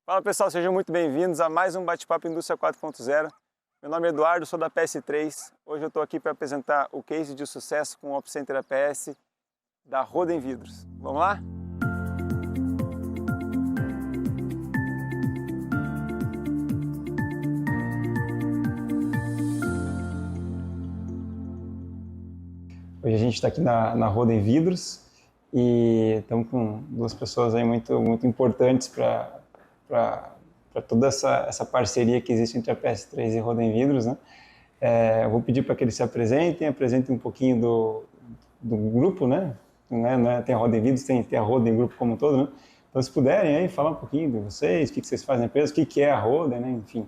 Fala pessoal, sejam muito bem-vindos a mais um Bate-Papo Indústria 4.0. Meu nome é Eduardo, sou da PS3. Hoje eu estou aqui para apresentar o case de sucesso com o Opcenter APS da Roden Vidros. Vamos lá? Hoje a gente está aqui na Roden Vidros e estamos com duas pessoas aí muito importantes para toda essa parceria que existe entre a PS3 e Roden Vidros, né? Eu vou pedir para que eles se apresentem um pouquinho do grupo, né? Tem a Roden Vidros, tem a Roden Grupo como um todo, né? Então, se puderem aí falar um pouquinho de vocês, o que vocês fazem na empresa, o que é a Roden, né? Enfim.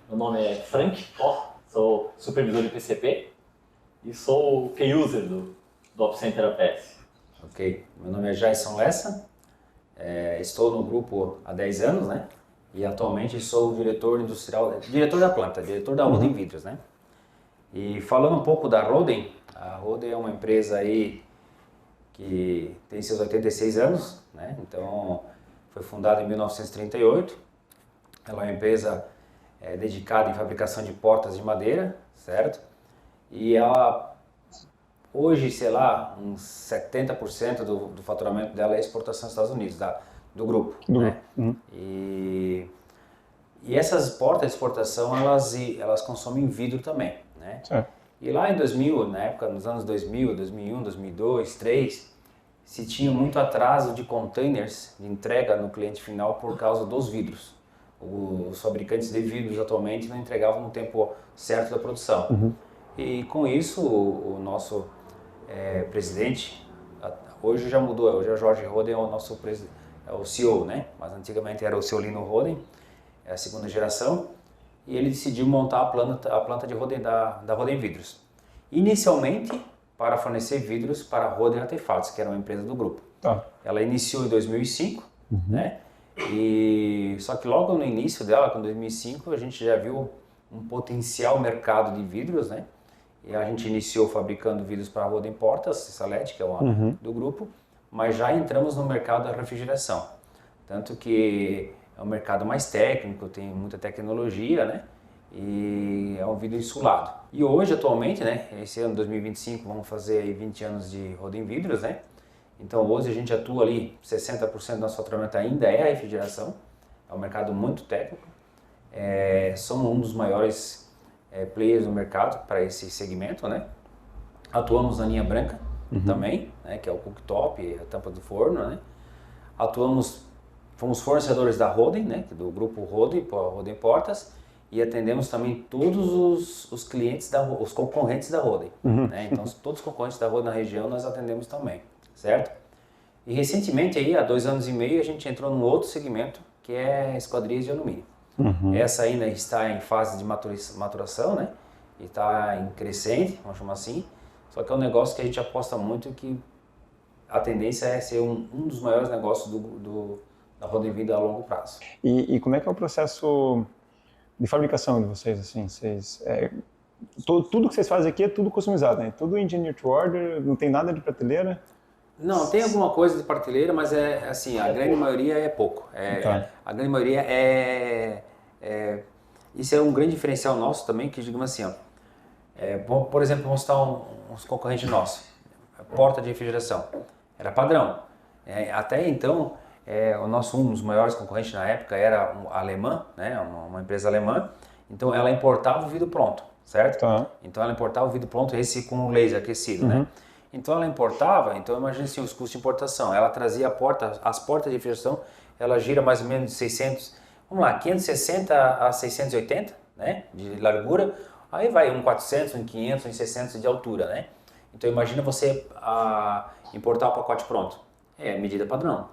Meu nome é Frank, sou supervisor de PCP e sou o key user do Opcenter APS. Ok, meu nome é Jason Lessa, estou no grupo há 10 anos, né? E atualmente sou o diretor industrial, diretor da planta, diretor da Roden Vidros, né? E falando um pouco da Roden, a Roden é uma empresa aí que tem seus 86 anos, né? Então foi fundada em 1938. Ela é uma empresa dedicada em fabricação de portas de madeira, certo? E ela hoje, sei lá, uns 70% do faturamento dela é exportação aos Estados Unidos, do grupo, né? E essas portas de exportação, elas consomem vidro também, né? E lá em 2000, na época, nos anos 2000, 2001, 2002, 2003, se tinha muito atraso de containers de entrega no cliente final por causa dos vidros. Os fabricantes de vidros atualmente não entregavam no tempo certo da produção. E com isso, o nosso presidente, hoje já mudou, hoje é o Jorge Roden, é o nosso é o CEO, né? Mas antigamente era o seu Lino Roden, é a segunda geração, e ele decidiu montar a planta de Roden da Roden Vidros. Inicialmente, para fornecer vidros para a Roden Artefatos, que era uma empresa do grupo. Ela iniciou em 2005, né? E só que logo no início dela, com 2005, a gente já viu um potencial mercado de vidros, né? E a gente iniciou fabricando vidros para a Roden Portas, Salete, que é uma do grupo, mas já entramos no mercado da refrigeração. Tanto que é um mercado mais técnico, tem muita tecnologia, né? E é um vidro insulado. E hoje, atualmente, né? Esse ano, 2025, vamos fazer aí 20 anos de Roden Vidros, né? Então hoje a gente atua ali, 60% do nosso faturamento ainda é a refrigeração, é um mercado muito técnico. Somos um dos maiores players no mercado para esse segmento, né? Atuamos na linha branca também, né? Que é o cooktop, a tampa do forno, né? Fomos fornecedores da Roden, né? Do grupo Roden, Roden Portas, e atendemos também todos os clientes, os concorrentes da Roden, né? Então todos os concorrentes da Roden na região nós atendemos também, certo? E recentemente, aí, há 2 anos e meio, a gente entrou num outro segmento, que é esquadrias de alumínio. Essa ainda está em fase de maturação, né? E está em crescente, vamos chamar assim. Só que é um negócio que a gente aposta muito, que a tendência é ser um dos maiores negócios da Roden Vidro a longo prazo. E como é que é o processo de fabricação de vocês? Assim, tudo que vocês fazem aqui é tudo customizado, né? Tudo engineer to order, não tem nada de prateleira? Não, tem alguma coisa de prateleira, mas assim, a grande maioria é pouco. A grande maioria isso é um grande diferencial nosso também, que digamos assim, por exemplo, vamos citar uns concorrentes nossos, porta de refrigeração, era padrão. Até então, um dos maiores concorrentes na época era a alemã, né, uma empresa alemã, então ela importava o vidro pronto, certo? Então ela importava o vidro pronto, esse com laser aquecido, né? Então ela importava, então imagine assim, os custos de importação, ela trazia as portas de refrigeração, ela gira mais ou menos de 600, vamos lá, 560 a 680, né, de largura, aí vai um 400, um 500, um 600 de altura, né. Então imagina você importar o pacote pronto, é medida padrão.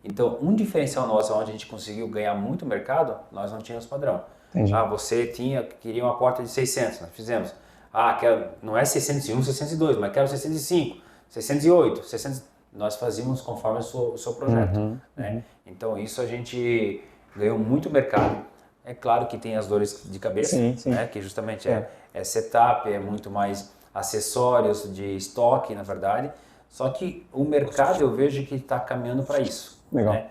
Então um diferencial nosso, onde a gente conseguiu ganhar muito mercado, nós não tínhamos padrão. Você queria uma porta de 600, nós fizemos. Não é 601, 602, mas quero 605, 608, 600. Nós fazíamos conforme o seu projeto, né? Então isso a gente ganhou muito mercado. É claro que tem as dores de cabeça, né? Que justamente é setup, é muito mais acessórios de estoque, na verdade. Só que o mercado eu vejo que está caminhando para isso. Legal. Né?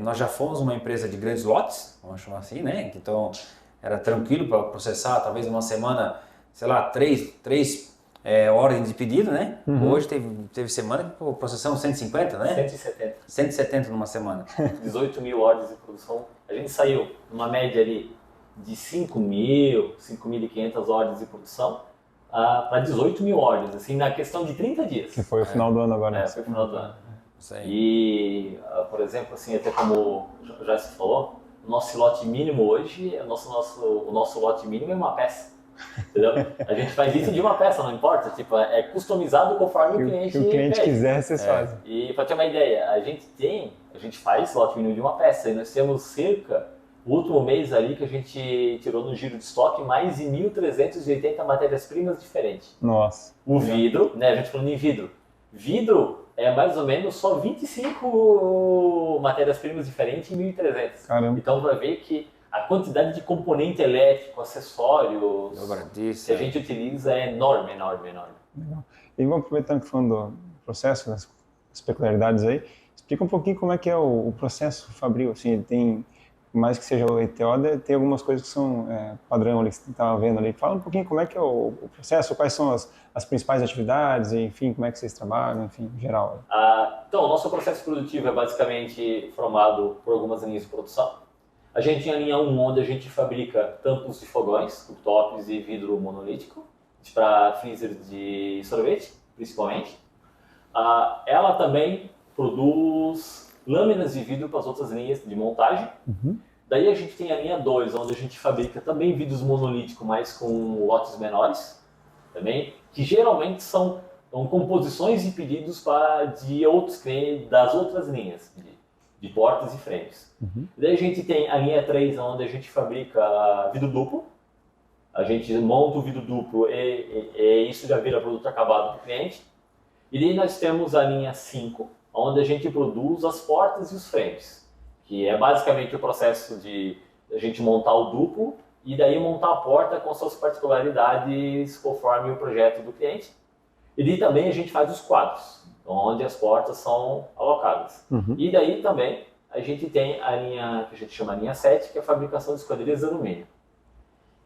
Nós já fomos uma empresa de grandes lotes, vamos chamar assim, né? Então era tranquilo para processar, talvez uma semana, sei lá, três ordens de pedido, né? Hoje teve semana que processamos 150, né? 170. 170 numa semana. 18 mil ordens de produção. A gente saiu numa média ali de 5.500 ordens de produção para 18 mil ordens, assim, na questão de 30 dias. Que foi o final do ano agora. Foi o final do ano. Isso aí. E, por exemplo, assim, até como já se falou, o nosso lote mínimo hoje, o nosso lote mínimo é uma peça. Entendeu? A gente faz isso de uma peça, não importa. Tipo, é customizado conforme o cliente pede. Quiser, vocês fazem. E para ter uma ideia, a gente faz lote mínimo de uma peça e nós temos cerca, o último mês ali que a gente tirou no giro de estoque, mais de 1.380 matérias-primas diferentes. Nossa. O vidro, né, a gente falando em vidro. Vidro é mais ou menos só 25 matérias-primas diferentes em 1.300. Caramba. Então vai ver que a quantidade de componente elétrico, acessórios que a gente utiliza é enorme. Legal. E vamos aproveitando que falando do processo, das peculiaridades aí, explica um pouquinho como é que é o processo fabril. Assim, ele tem, por mais que seja o ETO, tem algumas coisas que são padrão ali, que você estava vendo ali. Fala um pouquinho como é que é o processo, quais são as principais atividades, enfim, como é que vocês trabalham, enfim, em geral. Então, o nosso processo produtivo é basicamente formado por algumas linhas de produção. A gente tem a linha 1, onde a gente fabrica tampos de fogões, cooktops e vidro monolítico, para freezer de sorvete, principalmente. Ela também produz lâminas de vidro para as outras linhas de montagem. Daí a gente tem a linha 2, onde a gente fabrica também vidros monolíticos, mas com lotes menores, também, que geralmente são composições e pedidos de outros clientes das outras linhas, de portas e frames. Daí a gente tem a linha 3, onde a gente fabrica vidro duplo. A gente monta o vidro duplo e isso já vira produto acabado para o cliente. E daí nós temos a linha 5, onde a gente produz as portas e os frames, que é basicamente o processo de a gente montar o duplo e daí montar a porta com suas particularidades conforme o projeto do cliente. E daí também a gente faz os quadros, onde as portas são alocadas. E daí também a gente tem a linha, que a gente chama linha 7, que é a fabricação de esquadrias de alumínio.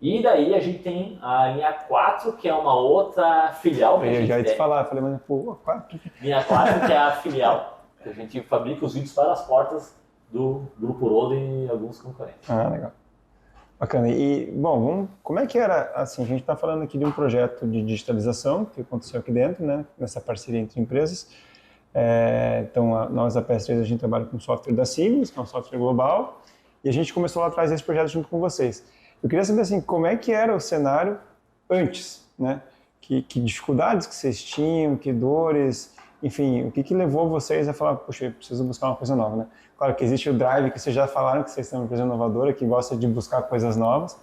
E daí a gente tem a linha 4, que é uma outra filial que a gente Eu já ia te tem. falar, falei, mas pô, 4? Linha 4, que é a filial, que a gente fabrica os vidros para as portas do Grupo Rodo e alguns concorrentes. Legal. Bacana. E, bom, como é que era, assim, a gente está falando aqui de um projeto de digitalização que aconteceu aqui dentro, né, nessa parceria entre empresas. Então, nós da PS3, a gente trabalha com software da Siemens, que é um software global, e a gente começou lá atrás esse projeto junto com vocês. Eu queria saber, assim, como é que era o cenário antes, né? Que dificuldades que vocês tinham, que dores, enfim, o que levou vocês a falar, poxa, eu preciso buscar uma coisa nova, né? Claro que existe o drive, que vocês já falaram que vocês são uma empresa inovadora, que gosta de buscar coisas novas,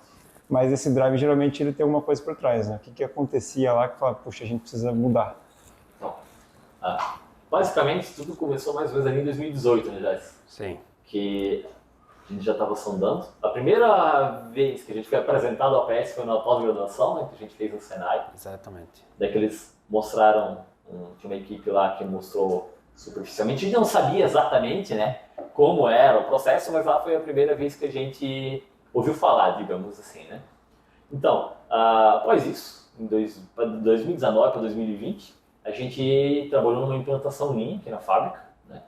mas esse drive geralmente ele tem alguma coisa por trás, né? O que acontecia lá que fala, poxa, a gente precisa mudar? Então, basicamente tudo começou mais ou menos ali em 2018, né, Jess? Sim. Que a gente já estava sondando. A primeira vez que a gente foi apresentado ao APS foi na pós-graduação, né, que a gente fez no Senai. Exatamente. Daí que eles mostraram, tinha uma equipe lá que mostrou superficialmente. A gente não sabia exatamente, né, como era o processo, mas lá foi a primeira vez que a gente ouviu falar, digamos assim, né. Então, após isso, em 2019 para 2020, a gente trabalhou numa implantação Lean aqui na fábrica, né,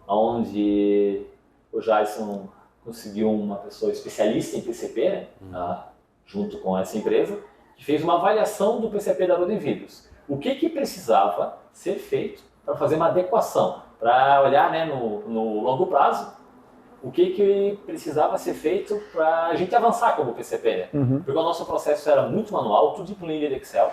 onde o Jason conseguiu uma pessoa especialista em PCP, né, junto com essa empresa, que fez uma avaliação do PCP da Rodo Vidros. O que precisava ser feito para fazer uma adequação, para olhar, né, no longo prazo, o que precisava ser feito para a gente avançar como PCP, né? Porque o nosso processo era muito manual, tudo de planilha de Excel.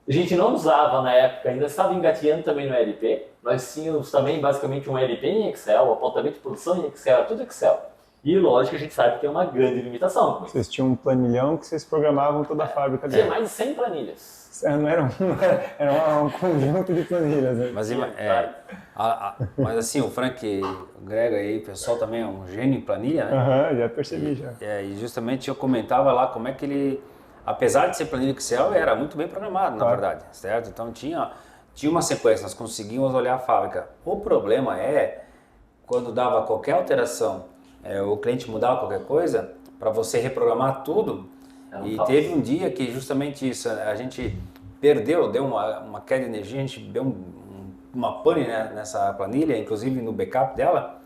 A gente não usava na época, ainda estava engateando também no ERP. Nós tínhamos também basicamente um ERP em Excel, apontamento de produção em Excel, era tudo Excel. E lógico, a gente sabe que tem uma grande limitação com isso. Vocês tinham um planilhão que vocês programavam toda a fábrica Tinha dele. mais de 100 planilhas. Não era um conjunto de planilhas. Né? Mas assim, o Frank, o Greg aí, o pessoal também é um gênio em planilha, né? Já percebi já. E justamente eu comentava lá como é que ele, apesar de ser planilha Excel, era muito bem programado, na verdade, certo? Então tinha uma sequência, nós conseguimos olhar a fábrica. O problema é quando dava qualquer alteração, o cliente mudava qualquer coisa, para você reprogramar tudo. E teve um dia que justamente isso, a gente deu uma queda de energia, a gente deu uma pane, né, nessa planilha, inclusive no backup dela.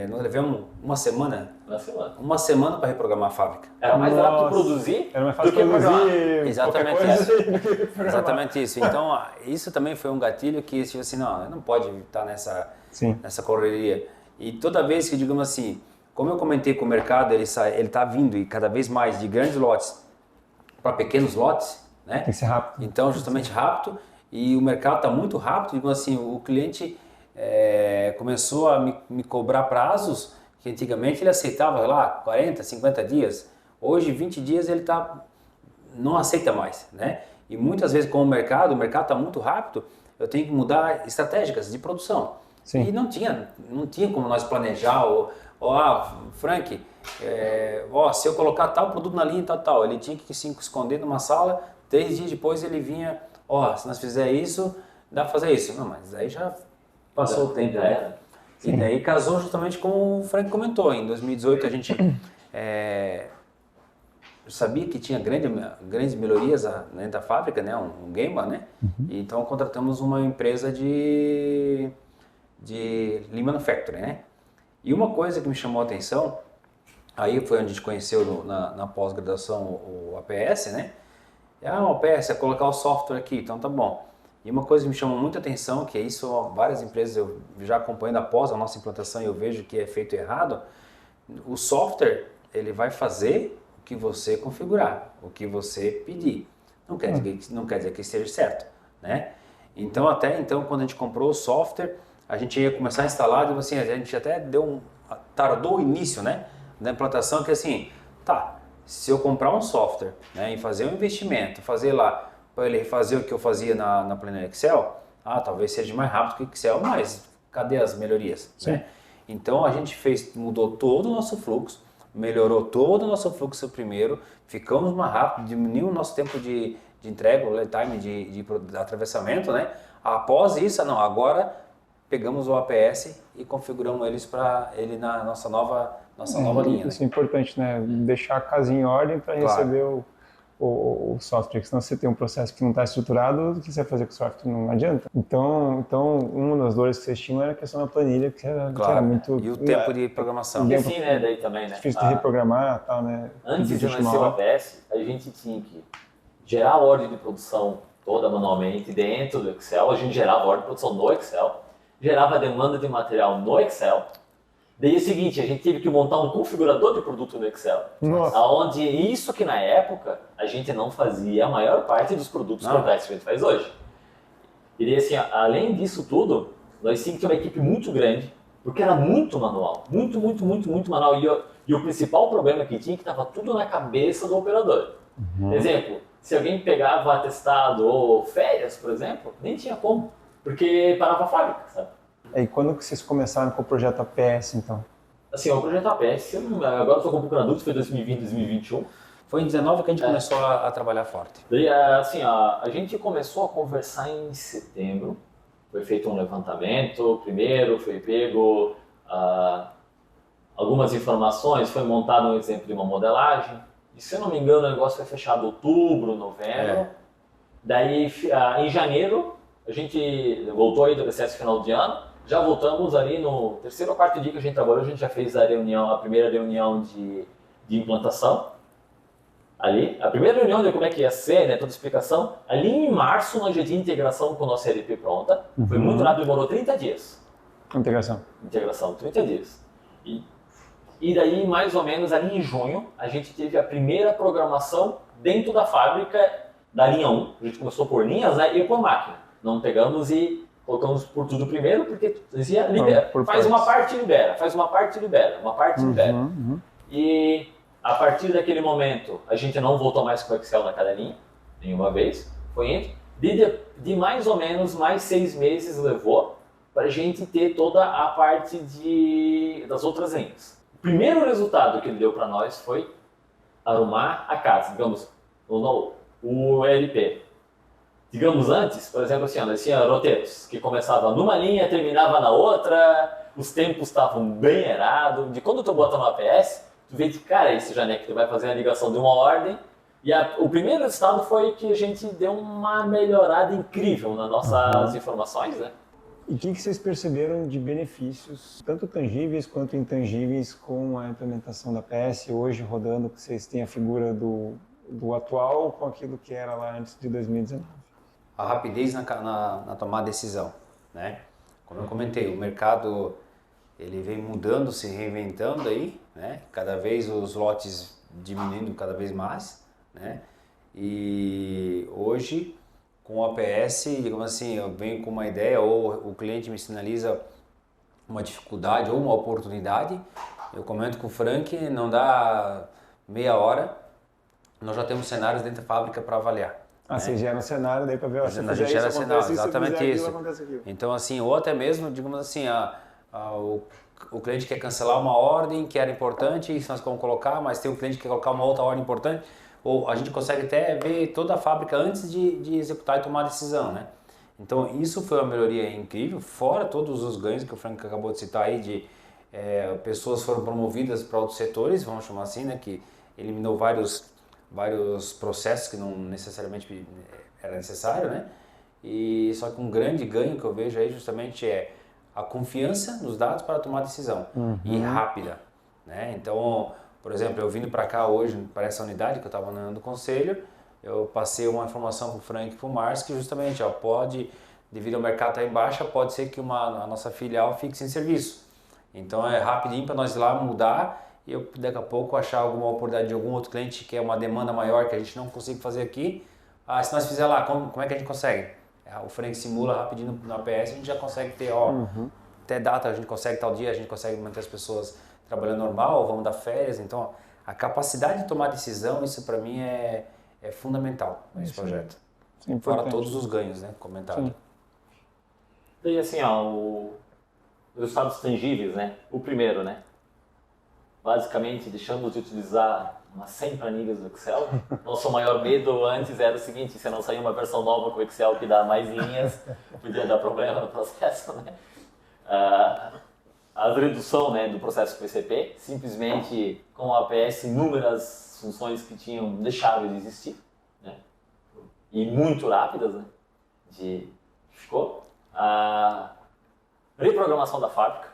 Nós levamos uma semana para reprogramar a fábrica. Era mais rápido produzir era mais fácil do que produzir Exatamente qualquer isso. coisa do que programar. Exatamente isso. Então, isso também foi um gatilho que, tipo assim, não pode estar nessa correria. E toda vez que, digamos assim, como eu comentei com o mercado, ele está vindo e cada vez mais de grandes lotes para pequenos lotes, né? Tem que ser rápido. Então, justamente rápido, e o mercado está muito rápido, digamos assim, o cliente começou a me cobrar prazos que antigamente ele aceitava, sei lá, 40, 50 dias. Hoje, 20 dias, ele não aceita mais, né? E muitas vezes com o mercado está muito rápido, eu tenho que mudar estratégicas de produção. Sim. E não tinha como nós planejar, Frank, se eu colocar tal produto na linha, tal, ele tinha que se esconder numa sala, 3 dias depois ele vinha, se nós fizer isso, dá para fazer isso. Não, mas aí já passou o tempo, né? E daí casou justamente como o Frank comentou, em 2018 a gente sabia que tinha grandes melhorias dentro da fábrica, né, um Gemba, né? E então contratamos uma empresa de Lean Manufacturing, né? E uma coisa que me chamou a atenção, aí foi onde a gente conheceu na pós-graduação o APS, né? O APS é colocar o software aqui, então tá bom. E uma coisa que me chamou muita atenção, que é isso, várias empresas eu já acompanhando após a nossa implantação e eu vejo que é feito errado, o software, ele vai fazer o que você configurar, o que você pedir. Não quer dizer que esteja certo, né? Então, quando a gente comprou o software, a gente ia começar a instalar, tipo assim, a gente até tardou o início, né, da implantação, que assim, se eu comprar um software, né, e fazer um investimento, fazer lá, para ele fazer o que eu fazia na planilha Excel, talvez seja mais rápido que o Excel, mas cadê as melhorias? Né? Então a gente mudou todo o nosso fluxo, melhorou todo o nosso fluxo primeiro, ficamos mais rápido, diminuiu o nosso tempo de entrega, o lead time de atravessamento, né? Após isso, agora pegamos o APS e configuramos ele na nossa nova linha. Isso é importante, né? Deixar a casinha em ordem para receber o software, porque senão você tem um processo que não está estruturado, o que você vai fazer com o software não adianta. Então, uma das dores que vocês tinham era a questão da planilha, que era muito... E o tempo de programação. E assim, né, daí também, né? Difícil de reprogramar e tal, né? Antes de nascer o APS, a gente tinha que gerar a ordem de produção toda manualmente dentro do Excel, a gente gerava a ordem de produção no Excel, gerava a demanda de material no Excel. Daí é o seguinte, a gente teve que montar um configurador de produto no Excel. Nossa. Onde isso que na época a gente não fazia a maior parte dos produtos complexos que a gente faz hoje. E daí assim, além disso tudo, nós tínhamos que ter uma equipe muito grande, porque era muito manual. Muito manual. E o principal problema que tinha é que estava tudo na cabeça do operador. Exemplo, se alguém pegava atestado ou férias, por exemplo, nem tinha como, porque parava a fábrica, sabe? E quando que vocês começaram com o projeto APS, então? Assim, o projeto APS, agora estou com um pouco na dúvida, foi 2020, 2021. Foi em 19 que a gente começou a trabalhar forte. Daí, assim, a gente começou a conversar em setembro. Foi feito um levantamento, primeiro foi pego algumas informações, foi montado um exemplo de uma modelagem. E se eu não me engano, o negócio foi fechado em outubro, novembro. Daí, em janeiro, a gente voltou aí do recesso final de ano. Já voltamos ali no terceiro ou quarto dia que a gente trabalhou, a gente já fez a primeira reunião de implantação. Ali, a primeira reunião de como é que ia ser, né, toda a explicação. Ali em março nós já tínhamos integração com o nosso ERP pronta. Foi muito rápido, demorou 30 dias. Integração, 30 dias. E daí, mais ou menos, ali em junho, a gente teve a primeira programação dentro da fábrica da linha 1. A gente começou por linhas, né, e por máquina. Não pegamos e colocamos por tudo primeiro, porque dizia, libera. Faz uma parte, libera. Faz uma parte, libera. Uma parte, libera. E a partir daquele momento, a gente não voltou mais com o Excel na cada linha, nenhuma vez. Foi entre. De mais ou menos mais 6 meses levou para a gente ter toda a parte das outras linhas. O primeiro resultado que ele deu para nós foi arrumar a casa, digamos, o ERP. Digamos antes, por exemplo, assim, nós tinha roteiros que começava numa linha, terminava na outra, os tempos estavam bem errados. De quando tu bota no APS, tu vê que, cara, esse Janeque tu vai fazer a ligação de uma ordem. E o primeiro resultado foi que a gente deu uma melhorada incrível nas nossas informações, né? E o que vocês perceberam de benefícios, tanto tangíveis quanto intangíveis, com a implementação da PS hoje rodando, que vocês têm a figura do atual com aquilo que era lá antes de 2019? A rapidez na tomada de decisão, né? Como eu comentei, o mercado ele vem mudando, se reinventando aí, né? Cada vez os lotes diminuindo cada vez mais, né? E hoje, com o APS, digamos assim, eu venho com uma ideia ou o cliente me sinaliza uma dificuldade ou uma oportunidade, eu comento com o Frank, não dá meia hora, nós já temos cenários dentro da fábrica para avaliar. Ah, você gera um cenário daí para ver, ó, se A fizer gente isso, gera acontece cenário, isso, exatamente se fizer isso. aquilo, acontece aquilo. Então, assim, ou até mesmo, digamos assim, o cliente quer cancelar uma ordem que era importante, isso nós vamos colocar, mas tem um cliente que quer colocar uma outra ordem importante, ou a gente consegue até ver toda a fábrica antes de executar e tomar a decisão, né? Então, isso foi uma melhoria incrível, fora todos os ganhos que o Frank acabou de citar aí, de pessoas foram promovidas para outros setores, vamos chamar assim, né? Que eliminou vários processos que não necessariamente era necessário, né? E só que um grande ganho que eu vejo aí justamente é a confiança nos dados para tomar decisão e rápida, né? Então, por exemplo, eu vindo para cá hoje para essa unidade que eu estava andando do conselho, eu passei uma informação para o Frank e para o Márcio que justamente, ó, devido ao mercado estar em baixa, pode ser que a nossa filial fique sem serviço. Então é rapidinho para nós ir lá mudar e eu daqui a pouco achar alguma oportunidade de algum outro cliente que é uma demanda maior que a gente não consiga fazer aqui. Ah, se nós fizer lá, como é que a gente consegue? O Frank simula rapidinho no APS, a gente já consegue ter, até data, a gente consegue tal dia, a gente consegue manter as pessoas trabalhando normal, ou vamos dar férias. Então, a capacidade de tomar decisão, isso para mim é fundamental nesse projeto. Sim, fora todos os ganhos, né, comentado. Sim. E assim, ó, os resultados tangíveis, né? O primeiro, né? Basicamente, deixamos de utilizar umas 100 planilhas do Excel. Nosso maior medo antes era o seguinte: se não sair uma versão nova com o Excel que dá mais linhas, podia dar problema no processo, né? A redução, né, do processo PCP, simplesmente com o APS, inúmeras funções que tinham deixado de existir, né? E muito rápidas, né? Ficou. A reprogramação da fábrica,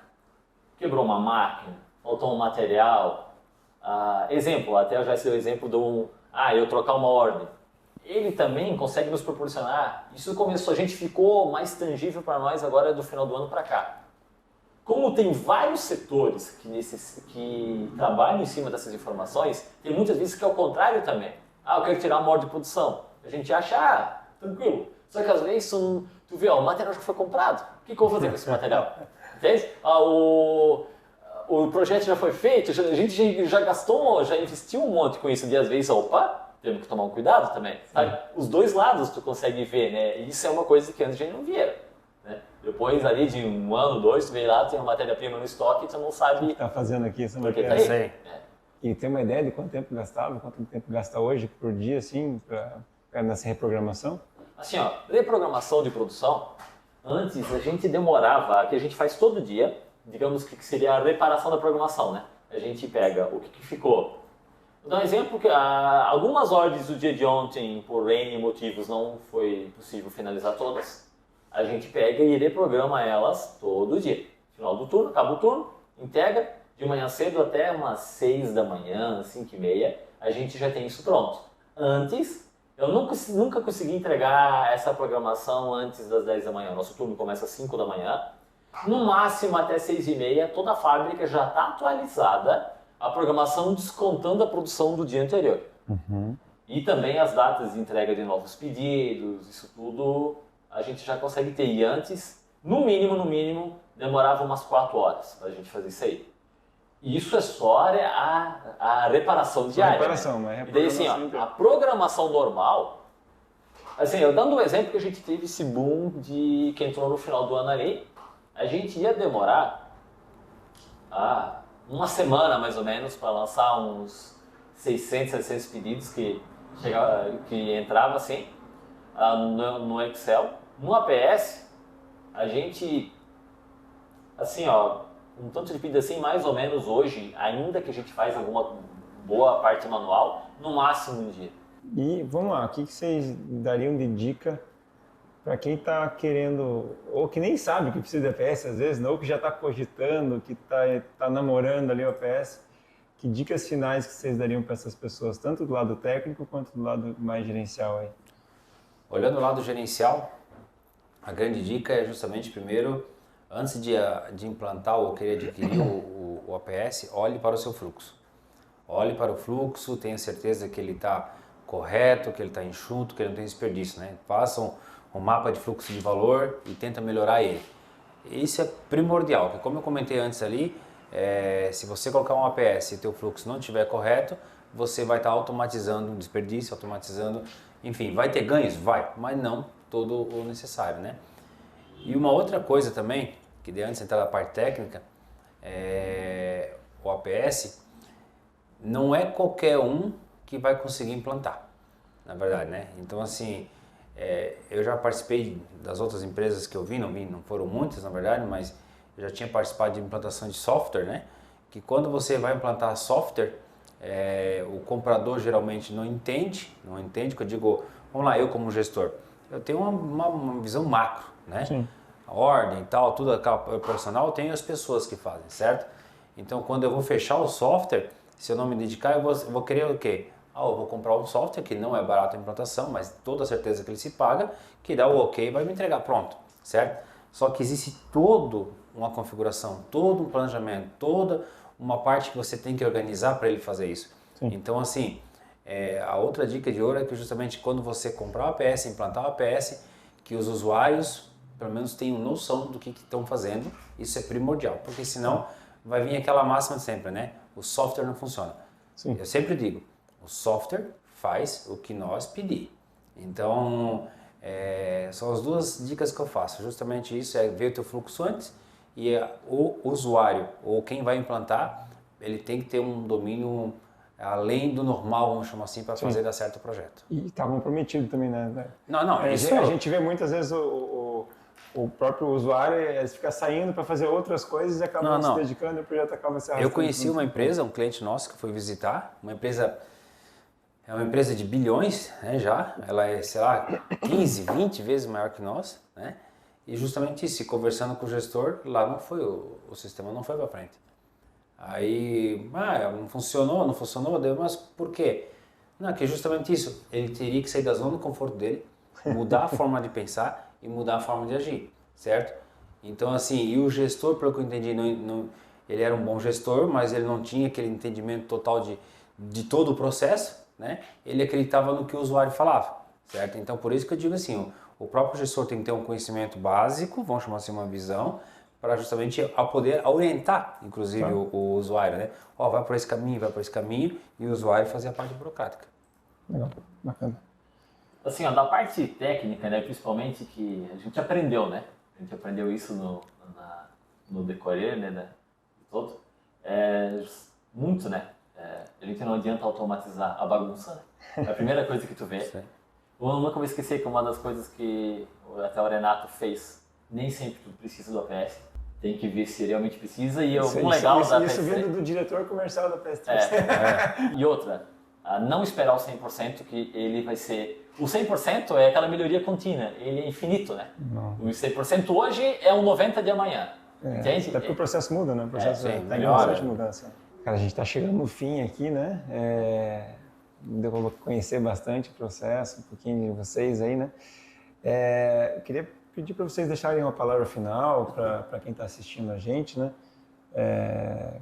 quebrou uma máquina, faltou um material. Exemplo, até eu já sei o exemplo eu trocar uma ordem. Ele também consegue nos proporcionar. Isso começou, a gente ficou mais tangível para nós agora do final do ano para cá. Como tem vários setores que trabalham em cima dessas informações, tem muitas vezes que é o contrário também. Eu quero tirar uma ordem de produção. A gente acha, tranquilo. Só que às vezes tu vê, o material já foi comprado. O que eu vou fazer com esse material? Entende? O projeto já foi feito, a gente já gastou, já investiu um monte com isso. E às vezes, temos que tomar um cuidado também. Sabe? Os dois lados tu consegue ver, né? E isso é uma coisa que antes a gente não via. Né? Depois ali de um ano, dois, tu vem lá, tem uma matéria-prima no estoque e tu não sabe... O que está fazendo aqui essa porque matéria? tá aí. E tem uma ideia de quanto tempo gastava, quanto tempo gasta hoje por dia, assim, nessa reprogramação? Assim, reprogramação de produção, antes a gente demorava, que a gente faz todo dia, digamos que seria a reparação da programação, né? A gente pega o que ficou. Vou dar um exemplo, que algumas ordens do dia de ontem, por N motivos, não foi possível finalizar todas. A gente pega e reprograma elas todo dia. Final do turno, acaba o turno, integra, de manhã cedo até umas 6 da manhã, 5h30, a gente já tem isso pronto. Antes, eu nunca consegui entregar essa programação antes das 10 da manhã. Nosso turno começa às 5 da manhã. No máximo até 6h30, toda a fábrica já está atualizada, a programação descontando a produção do dia anterior. E também as datas de entrega de novos pedidos, isso tudo a gente já consegue ter. E antes, no mínimo, demorava umas 4 horas para a gente fazer isso aí. E isso é só a reparação diária. Reparação, né? mas E daí assim, a programação normal, assim, eu dando um exemplo que a gente teve esse boom que entrou no final do ano ali, a gente ia demorar uma semana mais ou menos para lançar uns 600, 700 pedidos que entrava assim no Excel. No APS, a gente, assim, um tanto de pedido assim, mais ou menos hoje, ainda que a gente faz alguma boa parte manual, no máximo um dia. E vamos lá, o que vocês dariam de dica para quem está querendo, ou que nem sabe que precisa de APS às vezes, ou que já está cogitando, que tá namorando ali o APS? Que dicas finais que vocês dariam para essas pessoas, tanto do lado técnico quanto do lado mais gerencial aí? Olhando o lado gerencial, a grande dica é justamente, primeiro, antes de implantar ou querer adquirir o APS, olhe para o seu fluxo. Olhe para o fluxo, tenha certeza que ele está correto, que ele está enxuto, que ele não tem desperdício, né? Faça um mapa de fluxo de valor e tenta melhorar ele. Isso é primordial, porque como eu comentei antes ali, se você colocar um APS e o teu fluxo não estiver correto, você vai estar automatizando um desperdício, automatizando, enfim, vai ter ganhos? Vai, mas não todo o necessário, né? E uma outra coisa também, que de antes de entrar na parte técnica, o APS não é qualquer um que vai conseguir implantar, na verdade, né? Então, assim, eu já participei das outras empresas que eu vi, não foram muitas, na verdade, mas eu já tinha participado de implantação de software, né? Que quando você vai implantar software, o comprador geralmente não entende, que eu digo, vamos lá, eu como gestor, eu tenho uma visão macro, né? Sim. A ordem e tal, tudo operacional, eu tenho as pessoas que fazem, certo? Então, quando eu vou fechar o software, se eu não me dedicar, eu vou querer o quê? Eu vou comprar um software que não é barato a implantação, mas toda a certeza que ele se paga, que dá o ok e vai me entregar pronto, certo? Só que existe toda uma configuração, todo um planejamento, toda uma parte que você tem que organizar para ele fazer isso. Sim. Então, assim, a outra dica de ouro é que justamente quando você comprar o APS, implantar o APS, que os usuários, pelo menos, tenham noção do que estão fazendo. Isso é primordial, porque senão vai vir aquela máxima de sempre, né? O software não funciona. Sim. Eu sempre digo, o software faz o que nós pedir. Então, são as duas dicas que eu faço. Justamente isso, ver o teu fluxo antes e o usuário ou quem vai implantar, ele tem que ter um domínio além do normal, vamos chamar assim, para fazer dar certo o projeto. E está comprometido também, né? Não, A isso gente vê muitas vezes o próprio usuário fica saindo para fazer outras coisas e acaba não se dedicando e o projeto acaba se arrastando. Eu conheci uma empresa, um cliente nosso que foi visitar, é uma empresa de bilhões, né, já, ela é, sei lá, 15, 20 vezes maior que nós, né, e justamente isso, conversando com o gestor, lá não foi, o sistema não foi para frente. Aí, não funcionou, mas por quê? Não, que justamente isso, ele teria que sair da zona de conforto dele, mudar a forma de pensar e mudar a forma de agir, certo? Então, assim, e o gestor, pelo que eu entendi, ele era um bom gestor, mas ele não tinha aquele entendimento total de todo o processo, né? Ele acreditava no que o usuário falava, certo? Então, por isso que eu digo assim, o próprio gestor tem que ter um conhecimento básico, vamos chamar assim uma visão, para justamente poder orientar, inclusive, o usuário, né? Vai por esse caminho, e o usuário fazer a parte burocrática. Legal, bacana. Assim, da parte técnica, né, principalmente que a gente aprendeu, né? A gente aprendeu isso no decorrer, né, todo. Muito, né? A gente não adianta automatizar a bagunça, né? É a primeira coisa que tu vê. Sim. Eu nunca vou esquecer que uma das coisas que até o Renato fez, nem sempre tu precisa do APS. Tem que ver se realmente precisa e algum legal da PS3. Isso vindo do diretor comercial da PS3. E outra, não esperar o 100% que ele vai ser... O 100% é aquela melhoria contínua, ele é infinito, né? Não. O 100% hoje é o 90% de amanhã, entende? Até porque o processo muda, né? O processo sim, está em melhora. constante mudança. Cara, a gente está chegando no fim aqui, né? Deu para conhecer bastante o processo, um pouquinho de vocês aí, né? Eu queria pedir para vocês deixarem uma palavra final para quem está assistindo a gente, né?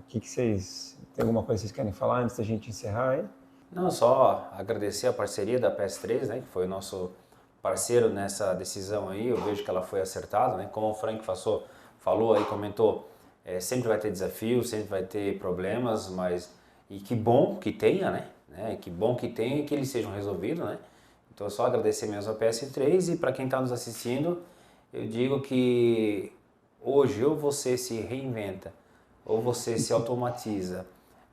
Que vocês... Tem alguma coisa que vocês querem falar antes da gente encerrar aí? Não, só agradecer a parceria da PS3, né, que foi o nosso parceiro nessa decisão aí, eu vejo que ela foi acertada, né, como o Frank falou aí, comentou, sempre vai ter desafios, sempre vai ter problemas, e que bom que tenha, né, que bom que tenha e que eles sejam resolvidos, né, então é só agradecer mesmo a PS3 e para quem está nos assistindo, eu digo que hoje ou você se reinventa, ou você se automatiza,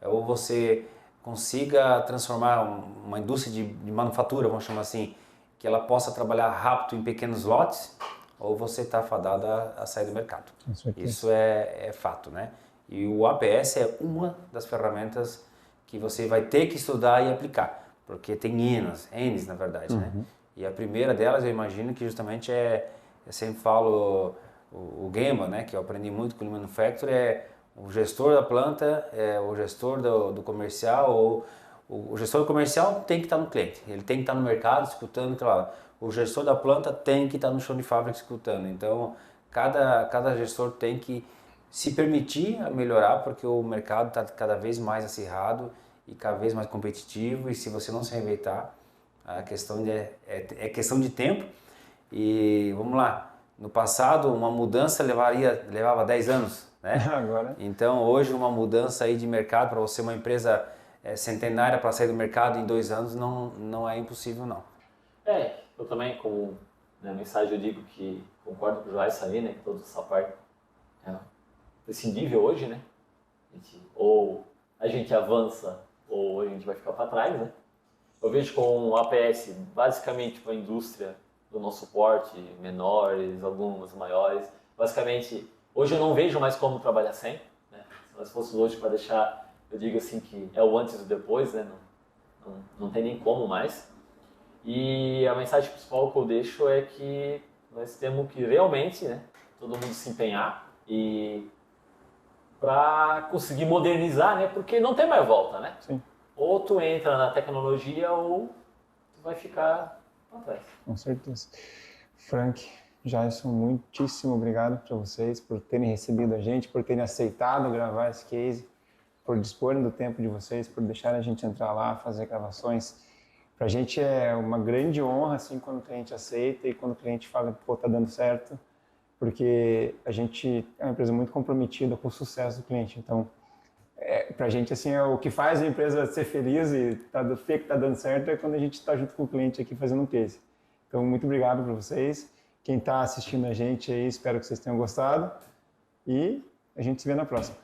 ou você consiga transformar uma indústria de manufatura, vamos chamar assim, que ela possa trabalhar rápido em pequenos lotes, ou você está fadado a sair do mercado. Isso é fato, né? E o APS é uma das ferramentas que você vai ter que estudar e aplicar, porque tem N's na verdade, né? E a primeira delas eu imagino que justamente eu sempre falo o Gemba, né? Que eu aprendi muito com o Lean Manufacturing, é o gestor da planta, é o gestor do comercial, ou o gestor do comercial tem que estar no cliente, ele tem que estar no mercado escutando, claro. O gestor da planta tem que estar no chão de fábrica escutando. Então, cada gestor tem que se permitir a melhorar, porque o mercado está cada vez mais acirrado e cada vez mais competitivo, e se você não se reinventar, a questão é questão de tempo. E vamos lá, no passado uma mudança levava 10 anos, né? Agora. Então hoje uma mudança aí de mercado para você, uma empresa centenária para sair do mercado em 2 anos não é impossível não. Eu também, como mensagem, eu digo que concordo com o Joyce ali, né? Que toda essa parte é prescindível hoje, né? Ou a gente avança ou a gente vai ficar para trás, né? Eu vejo com o APS basicamente uma indústria do nosso porte, menores, algumas maiores. Basicamente, hoje eu não vejo mais como trabalhar sem, né? Se nós fôssemos hoje para deixar, eu digo assim que é o antes e o depois, né? Não tem nem como mais. E a mensagem principal que eu deixo é que nós temos que realmente, né, todo mundo se empenhar e para conseguir modernizar, né, porque não tem mais volta, né? Sim. Ou tu entra na tecnologia ou tu vai ficar para trás. Com certeza. Frank, Jason, muitíssimo obrigado para vocês por terem recebido a gente, por terem aceitado gravar esse case, por disporem do tempo de vocês, por deixarem a gente entrar lá, fazer gravações. Para a gente é uma grande honra assim quando o cliente aceita e quando o cliente fala, pô, tá dando certo, porque a gente é uma empresa muito comprometida com o sucesso do cliente. Então, para a gente assim é o que faz a empresa ser feliz e ver que tá dando certo é quando a gente está junto com o cliente aqui fazendo um case. Então, muito obrigado para vocês. Quem está assistindo a gente aí, espero que vocês tenham gostado e a gente se vê na próxima.